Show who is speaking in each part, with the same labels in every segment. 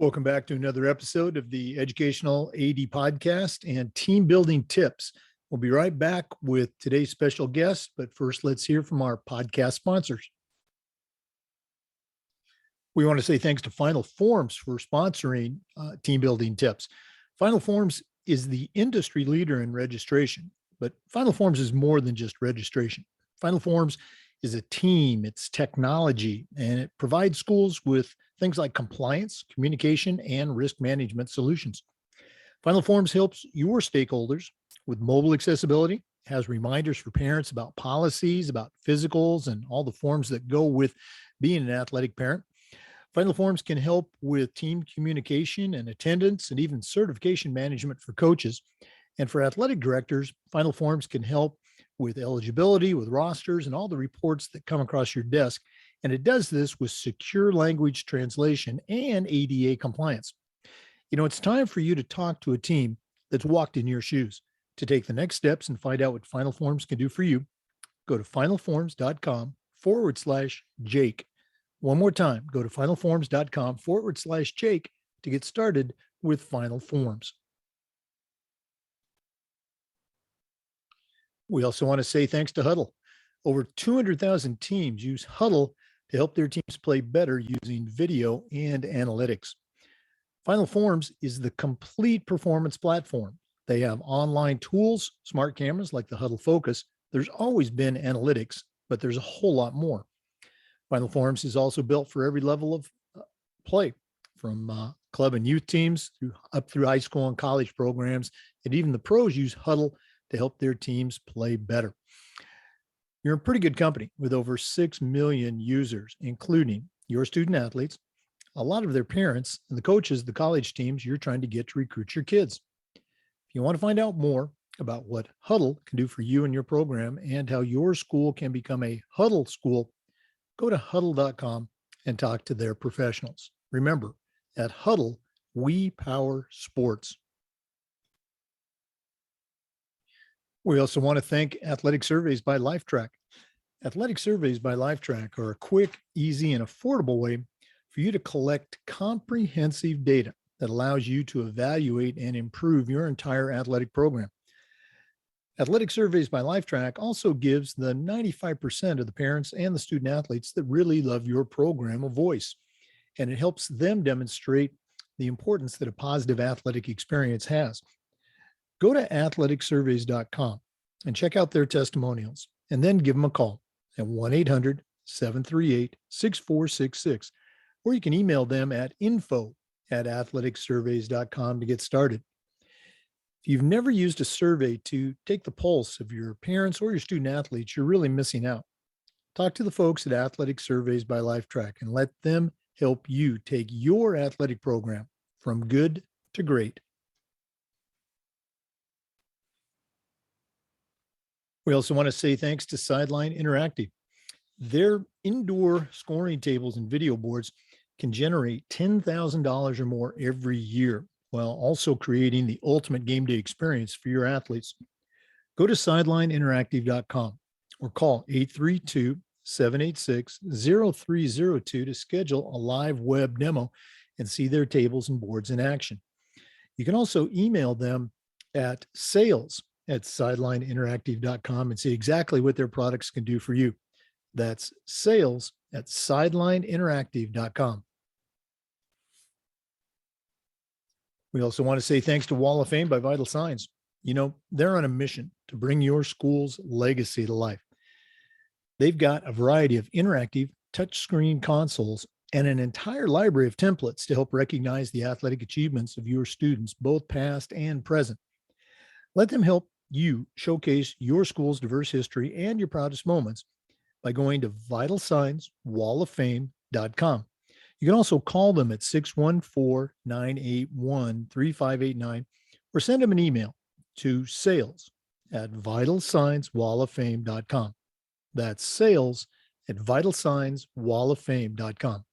Speaker 1: Welcome back to another episode of the Educational AD Podcast and Team Building Tips. We'll be right back with today's special guest, but first let's hear from our podcast sponsors. We want to say thanks to Final Forms for sponsoring Team Building Tips. Final Forms is the industry leader in registration, but Final Forms is more than just registration. Final Forms is a team, it's technology, and it provides schools with things like compliance, communication, and risk management solutions. Final Forms helps your stakeholders with mobile accessibility, has reminders for parents about policies, about physicals, and all the forms that go with being an athletic parent. Final Forms can help with team communication and attendance and even certification management for coaches. And for athletic directors, Final Forms can help with eligibility, with rosters, and all the reports that come across your desk. And it does this with secure language translation and ADA compliance. You know, it's time for you to talk to a team that's walked in your shoes. To take the next steps and find out what Final Forms can do for you, go to finalforms.com/Jake. One more time, go to finalforms.com/Jake to get started with Final Forms. We also want to say thanks to Huddle. Over 200,000 teams use Huddle to help their teams play better using video and analytics. Final Forms is the complete performance platform. They have online tools, smart cameras like the Huddle Focus. There's always been analytics, but there's a whole lot more. Final Forms is also built for every level of play, from club and youth teams up through high school and college programs, and even the pros use Huddle to help their teams play better. You're in pretty good company with over 6 million users, including your student athletes, a lot of their parents, and the coaches, the college teams you're trying to get to recruit your kids. If you want to find out more about what Huddle can do for you and your program and how your school can become a Huddle school, go to huddle.com and talk to their professionals. Remember, at Huddle, we power sports. We also want to thank Athletic Surveys by Lifetrack. Athletic Surveys by Lifetrack are a quick, easy, and affordable way for you to collect comprehensive data that allows you to evaluate and improve your entire athletic program. Athletic Surveys by Lifetrack also gives the 95% of the parents and the student athletes that really love your program a voice, and it helps them demonstrate the importance that a positive athletic experience has. Go to athleticsurveys.com and check out their testimonials, and then give them a call at 1-800-738-6466, or you can email them at info@athleticsurveys.com to get started. If you've never used a survey to take the pulse of your parents or your student athletes, you're really missing out. Talk to the folks at Athletic Surveys by Lifetrack and let them help you take your athletic program from good to great. We also want to say thanks to Sideline Interactive. Their indoor scoring tables and video boards can generate $10,000 or more every year, while also creating the ultimate game day experience for your athletes. Go to sidelineinteractive.com or call 832-786-0302 to schedule a live web demo and see their tables and boards in action. You can also email them at sales@sidelineinteractive.com and see exactly what their products can do for you. That's sales@sidelineinteractive.com. We also want to say thanks to Wall of Fame by Vital Signs. You know, they're on a mission to bring your school's legacy to life. They've got a variety of interactive touchscreen consoles and an entire library of templates to help recognize the athletic achievements of your students, both past and present. Let them help you showcase your school's diverse history and your proudest moments by going to vitalsignswalloffame.com. You can also call them at 614-981-3589 or send them an email to sales@vitalsignswalloffame.com. That's sales@vitalsignswalloffame.com.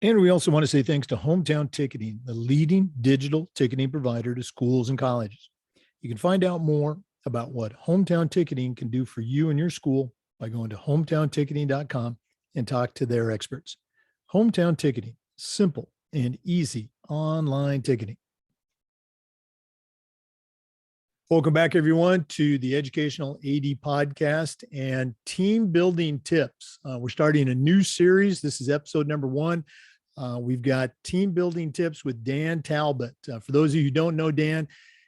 Speaker 1: And we also want to say thanks to Hometown Ticketing, the leading digital ticketing provider to schools and colleges. You can find out more about what Hometown Ticketing can do for you and your school by going to hometownticketing.com and talk to their experts. Hometown ticketing, simple and easy online ticketing. Welcome back, everyone, to the Educational AD Podcast and Team Building Tips. We're starting a new series. This is episode number 1. We've got Team Building Tips with Dan Talbot. For those of you who don't know Dan,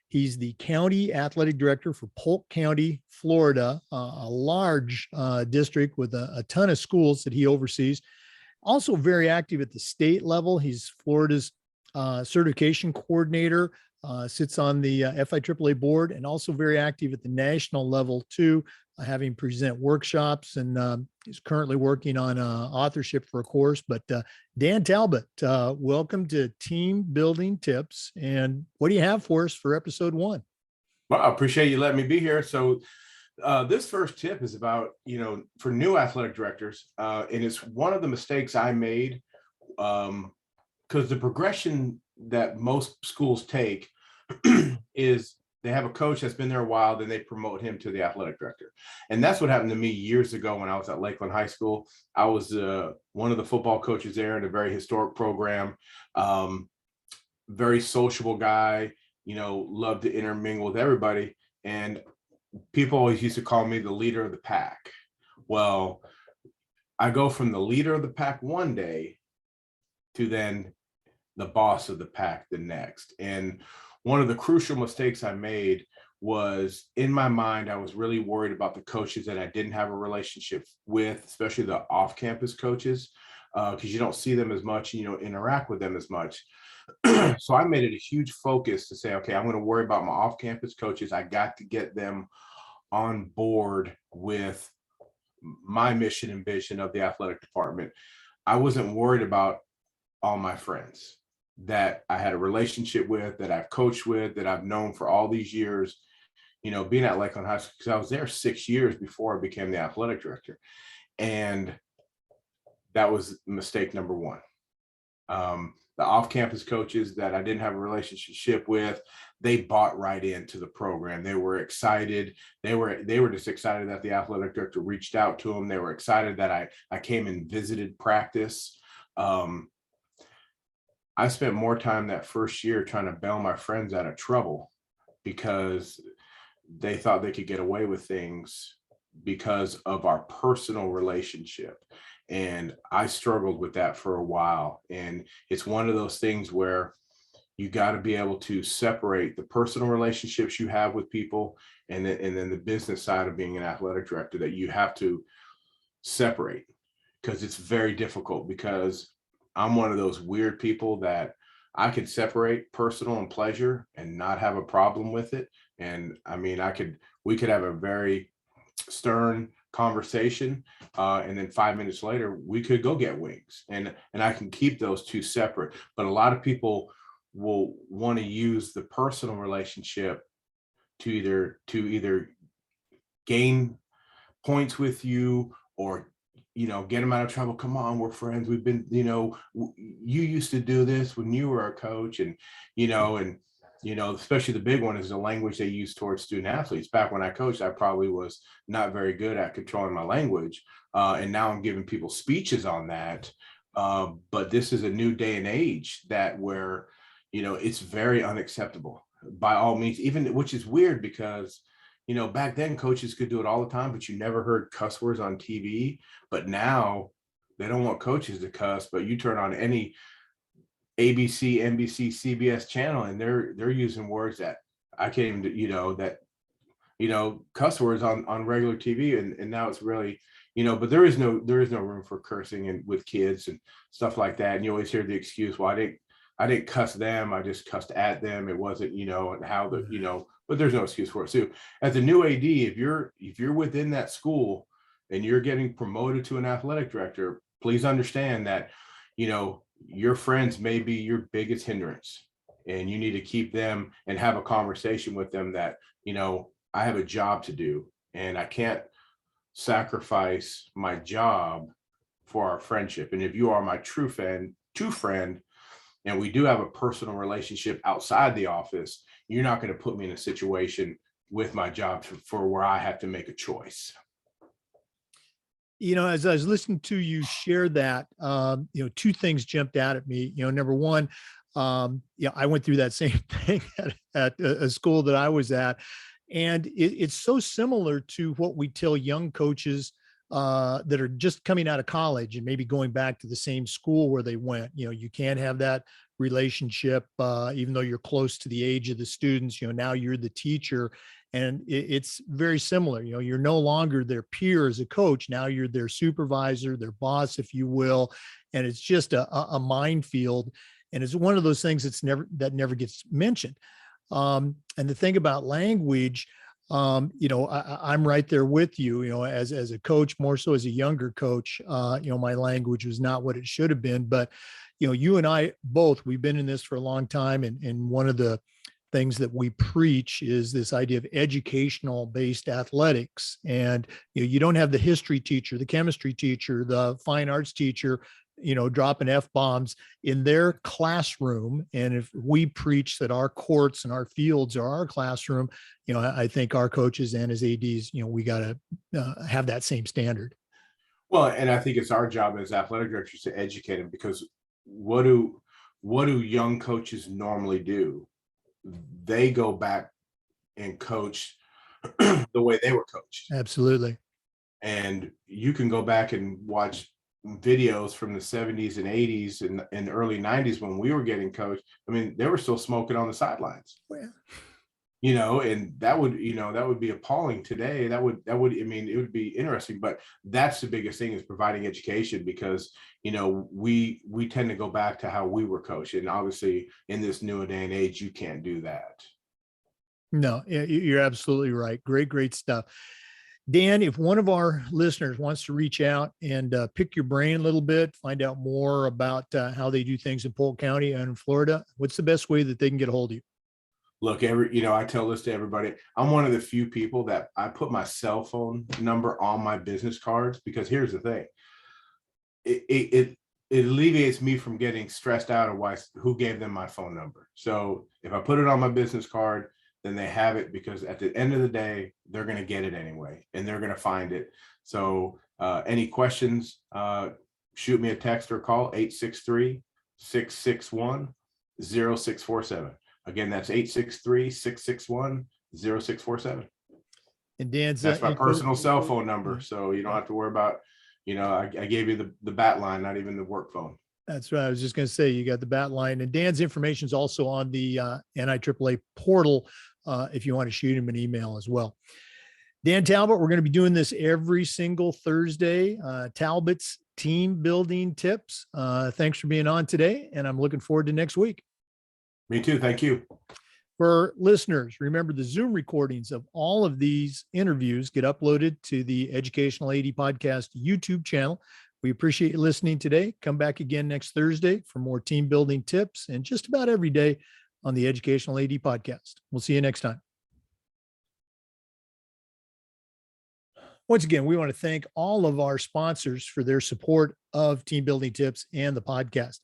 Speaker 1: he's the County Athletic Director for Polk County, Florida, a large district with a ton of schools that he oversees. Also very active at the state level. He's Florida's certification coordinator, sits on the FIAAA board, and also very active at the national level too, having present workshops, and he's currently working on authorship for a course. But Dan Talbot, welcome to Team Building Tips. And what do you have for us for episode 1?
Speaker 2: Well, I appreciate you letting me be here. So this first tip is about, for new athletic directors, and it's one of the mistakes I made, because the progression that most schools take is they have a coach that's been there a while, then they promote him to the athletic director. And that's what happened to me years ago when I was at Lakeland High School. I was one of the football coaches there in a very historic program, very sociable guy, loved to intermingle with everybody. And people always used to call me the leader of the pack. Well, I go from the leader of the pack one day to then the boss of the pack the next. And one of the crucial mistakes I made was, in my mind, I was really worried about the coaches that I didn't have a relationship with, especially the off-campus coaches, because you don't see them as much, you don't interact with them as much. So I made it a huge focus to say, okay, I'm going to worry about my off-campus coaches. I got to get them on board with my mission and vision of the athletic department. I wasn't worried about all my friends that I had a relationship with, that I've coached with, that I've known for all these years, being at Lakeland High School, because I was there 6 years before I became the athletic director. And that was mistake number 1. The off-campus coaches that I didn't have a relationship with, they bought right into the program. They were excited. They were just excited that the athletic director reached out to them. They were excited that I came and visited practice. I spent more time that first year trying to bail my friends out of trouble because they thought they could get away with things because of our personal relationship. And I struggled with that for a while. And it's one of those things where you got to be able to separate the personal relationships you have with people and then the business side of being an athletic director, that you have to separate, because it's very difficult, because I'm one of those weird people that I could separate personal and pleasure and not have a problem with it. And I mean, we could have a very stern conversation, and then 5 minutes later we could go get wings, and I can keep those two separate. But a lot of people will want to use the personal relationship to either gain points with you, or get them out of trouble. Come on, we're friends. We've been, you used to do this when you were a coach, and especially the big one is the language they use towards student athletes. Back when I coached, I probably was not very good at controlling my language. And now I'm giving people speeches on that. But this is a new day and age where it's very unacceptable by all means, which is weird, because back then coaches could do it all the time, but you never heard cuss words on TV. But now they don't want coaches to cuss, but you turn on any ABC, NBC, CBS channel, and they're using words that I can't even, cuss words on regular TV. And now it's really, but there is no room for cursing with kids and stuff like that. And you always hear the excuse, well, I didn't cuss them, I just cussed at them. It wasn't, and how but there's no excuse for it. So as a new AD, if you're within that school and you're getting promoted to an athletic director, please understand that, your friends may be your biggest hindrance, and you need to keep them and have a conversation with them that, I have a job to do, and I can't sacrifice my job for our friendship. And if you are my true friend, and we do have a personal relationship outside the office, you're not going to put me in a situation with my job for where I have to make a choice.
Speaker 1: As I was listening to you share that, two things jumped out at me. Number one, I went through that same thing at a school that I was at. And it's so similar to what we tell young coaches that are just coming out of college and maybe going back to the same school where they went. You can't have that relationship, even though you're close to the age of the students. Now you're the teacher, and it's very similar. You're no longer their peer as a coach. Now you're their supervisor, their boss, if you will. And it's just a minefield. And it's one of those things that never gets mentioned. And the thing about language, I'm right there with you, as a coach, more so as a younger coach, my language was not what it should have been. But, you and I both, we've been in this for a long time. And one of the things that we preach is this idea of educational based athletics. And, you don't have the history teacher, the chemistry teacher, the fine arts teacher, dropping F-bombs in their classroom. And if we preach that our courts and our fields are our classroom, I think our coaches and as ADs, we got to have that same standard.
Speaker 2: Well, and I think it's our job as athletic directors to educate them, because what do young coaches normally do? They go back and coach the way they were coached.
Speaker 1: Absolutely.
Speaker 2: And you can go back and watch videos from the 70s and 80s and early 90s when we were getting coached. I mean, they were still smoking on the sidelines.
Speaker 1: Well,
Speaker 2: and that would be appalling today. That would, I mean, it would be interesting, but that's the biggest thing, is providing education, because, we tend to go back to how we were coached. And obviously in this newer day and age, you can't do that.
Speaker 1: No, you're absolutely right. Great stuff. Dan, if one of our listeners wants to reach out and pick your brain a little bit, find out more about how they do things in Polk County and in Florida, what's the best way that they can get a hold of you?
Speaker 2: Look, I tell this to everybody. I'm one of the few people that I put my cell phone number on my business cards, because here's the thing. It alleviates me from getting stressed out of who gave them my phone number. So if I put it on my business card, then they have it, because at the end of the day, they're going to get it anyway, and they're going to find it. So any questions, shoot me a text or call 863-661-0647. Again, that's 863-661-0647.
Speaker 1: And Dan's
Speaker 2: that's my personal cell phone number. So you don't have to worry about, I gave you the bat line, not even the work phone.
Speaker 1: That's right. I was just going to say, you got the bat line, and Dan's information is also on the NIAAA portal if you want to shoot him an email as well. Dan Talbot, we're going to be doing this every single Thursday. Talbot's team building tips. Thanks for being on today, and I'm looking forward to next week.
Speaker 2: Me too. Thank you.
Speaker 1: For listeners, remember the Zoom recordings of all of these interviews get uploaded to the Educational AD Podcast YouTube channel. We appreciate you listening today. Come back again next Thursday for more team building tips, and just about every day on the Educational AD Podcast. We'll see you next time. Once again, we want to thank all of our sponsors for their support of team building tips and the podcast.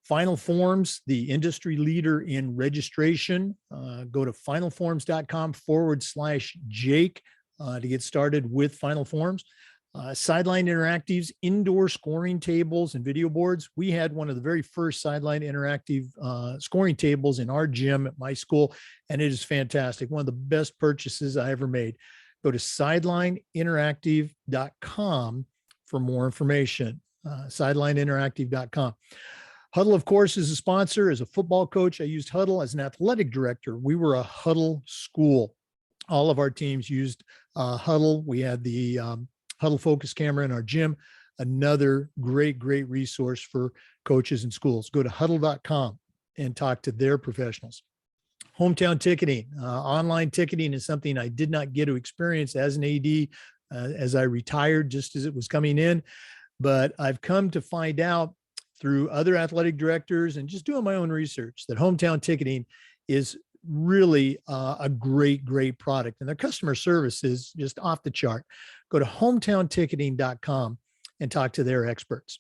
Speaker 1: Final Forms, the industry leader in registration. Go to finalforms.com/Jake to get started with Final Forms. Sideline Interactive's indoor scoring tables and video boards. We had one of the very first Sideline Interactive scoring tables in our gym at my school, and it is fantastic. One of the best purchases I ever made. Go to sidelineinteractive.com for more information. Sidelineinteractive.com. Huddle, of course, is a sponsor. As a football coach, I used Huddle. As an athletic director, we were a Huddle school. All of our teams used Huddle. We had the Huddle focus camera in our gym. Another great resource for coaches and schools. Go to huddle.com and talk to their professionals. Hometown ticketing. Online ticketing is something I did not get to experience as an AD as I retired just as it was coming in. But I've come to find out through other athletic directors and just doing my own research that hometown ticketing is really a great product, and their customer service is just off the chart. Go to hometownticketing.com and talk to their experts.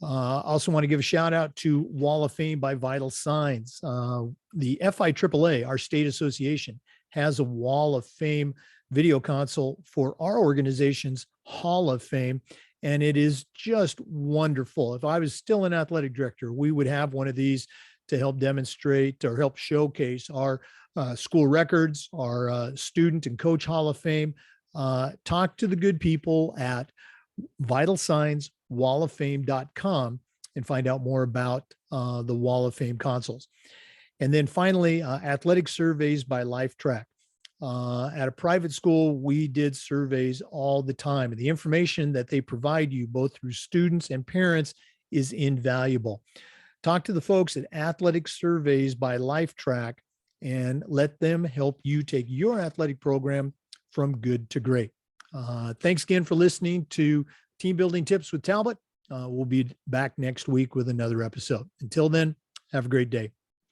Speaker 1: Also want to give a shout out to Wall of Fame by Vital Signs. The FIAAA, our state association, has a Wall of Fame video console for our organization's Hall of Fame. And it is just wonderful. If I was still an athletic director, we would have one of these to help demonstrate or help showcase our school records, our student and coach Hall of Fame. Talk to the good people at vitalsignswalloffame.com and find out more about the Wall of Fame consoles. And then finally, athletic surveys by Lifetrack. At a private school, we did surveys all the time, and the information that they provide you, both through students and parents, is invaluable. Talk to the folks at Athletic Surveys by Lifetrack and let them help you take your athletic program from good to great. Thanks again for listening to Team Building Tips with Talbot. We'll be back next week with another episode. Until then, have a great day.